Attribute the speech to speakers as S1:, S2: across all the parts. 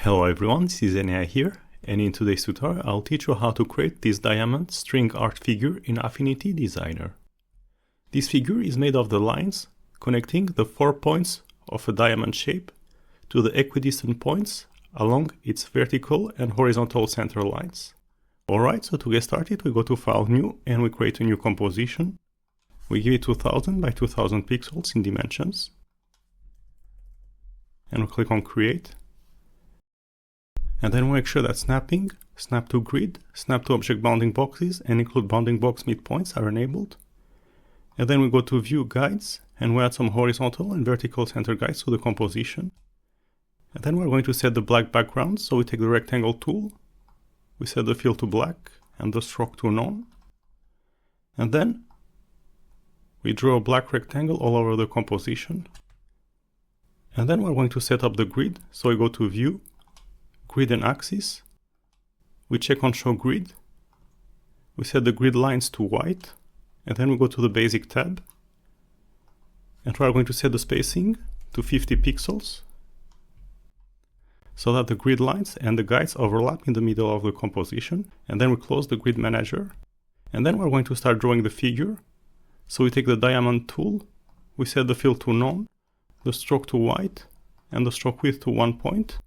S1: Hello everyone, this is Enia here, and in today's tutorial I'll teach you how to create this diamond string art figure in Affinity Designer. This figure is made of the lines connecting the 4 points of a diamond shape to the equidistant points along its vertical and horizontal center lines. Alright, so to get started we go to File New and we create a new composition. We give it 2000 by 2000 pixels in dimensions. And we click on Create. And then we make sure that snapping, snap to grid, snap to object bounding boxes, and include bounding box midpoints are enabled. And then we go to View Guides, and we add some horizontal and vertical center guides to the composition. And then we're going to set the black background, so we take the rectangle tool, we set the fill to black, and the stroke to none. And then we draw a black rectangle all over the composition. And then we're going to set up the grid, so we go to View, Grid and Axis, we check on Show Grid, we set the grid lines to white, and then we go to the Basic tab, and we are going to set the spacing to 50 pixels, so that the grid lines and the guides overlap in the middle of the composition, and then we close the Grid Manager, and then we're going to start drawing the figure, so we take the Diamond tool, we set the fill to none, the stroke to white, and the stroke width to 1 point.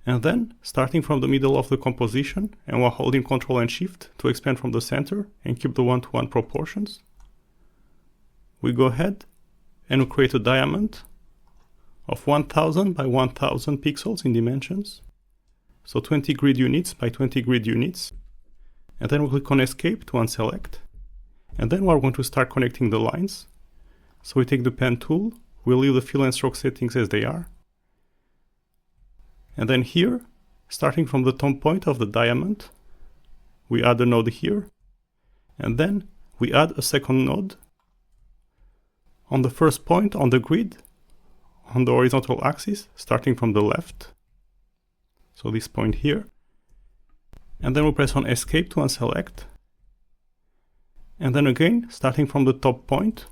S1: And then, starting from the middle of the composition, and while holding Ctrl and Shift to expand from the center and keep the 1:1 proportions, we go ahead and we create a diamond of 1000 by 1000 pixels in dimensions, so 20 grid units by 20 grid units, and then we click on Escape to unselect, and then we're going to start connecting the lines. So we take the pen tool, we leave the fill and stroke settings as they are, and then here, starting from the top point of the diamond, we add a node here, and then we add a second node on the first point on the grid, on the horizontal axis, starting from the left, so this point here, and then we press on Escape to unselect, and then again, starting from the top point,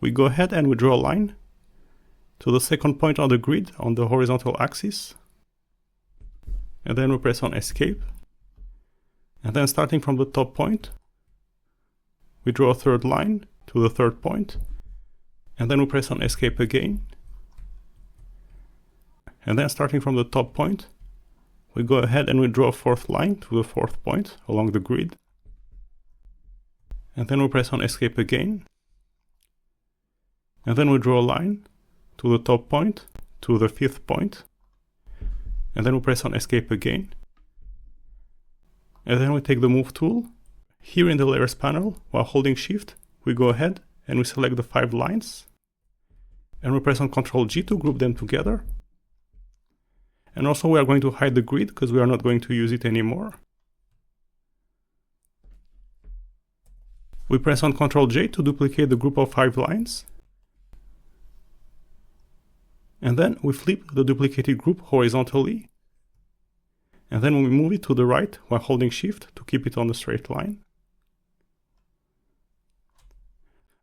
S1: we go ahead and we draw a line to the second point on the grid on the horizontal axis, and then we press on Escape, and then starting from the top point, we draw a third line to the third point, and then we press on Escape again, and then starting from the top point, we go ahead and we draw a fourth line to the fourth point along the grid, and then we press on Escape again, and then we draw a line to the top point to the fifth point, and then we press on Escape again, and then we take the Move tool. Here in the Layers panel, while holding Shift, we go ahead and we select the 5 lines, and we press on Ctrl G to group them together. And also we are going to hide the grid because we are not going to use it anymore. We press on Ctrl J to duplicate the group of 5 lines, and then we flip the duplicated group horizontally, and then we move it to the right while holding Shift to keep it on the straight line,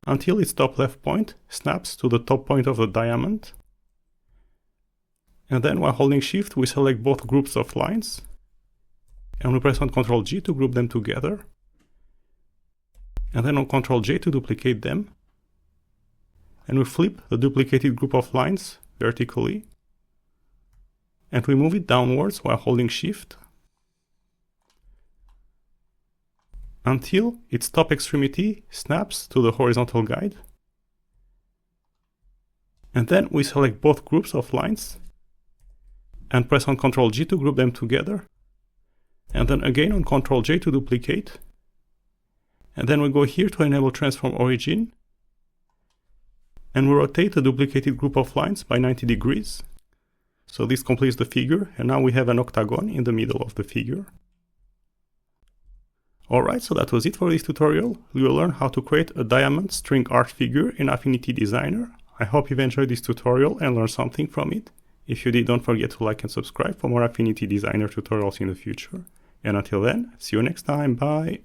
S1: until its top left point snaps to the top point of the diamond. And then while holding Shift we select both groups of lines, and we press on Ctrl G to group them together, and then on Ctrl J to duplicate them, and we flip the duplicated group of lines vertically, and we move it downwards while holding Shift until its top extremity snaps to the horizontal guide, and then we select both groups of lines and press on Ctrl G to group them together, and then again on Ctrl J to duplicate, and then we go here to enable Transform Origin, and we rotate the duplicated group of lines by 90 degrees. So this completes the figure, and now we have an octagon in the middle of the figure. Alright, so that was it for this tutorial. We will learn how to create a diamond string art figure in Affinity Designer. I hope you've enjoyed this tutorial and learned something from it. If you did, don't forget to like and subscribe for more Affinity Designer tutorials in the future. And until then, see you next time, bye!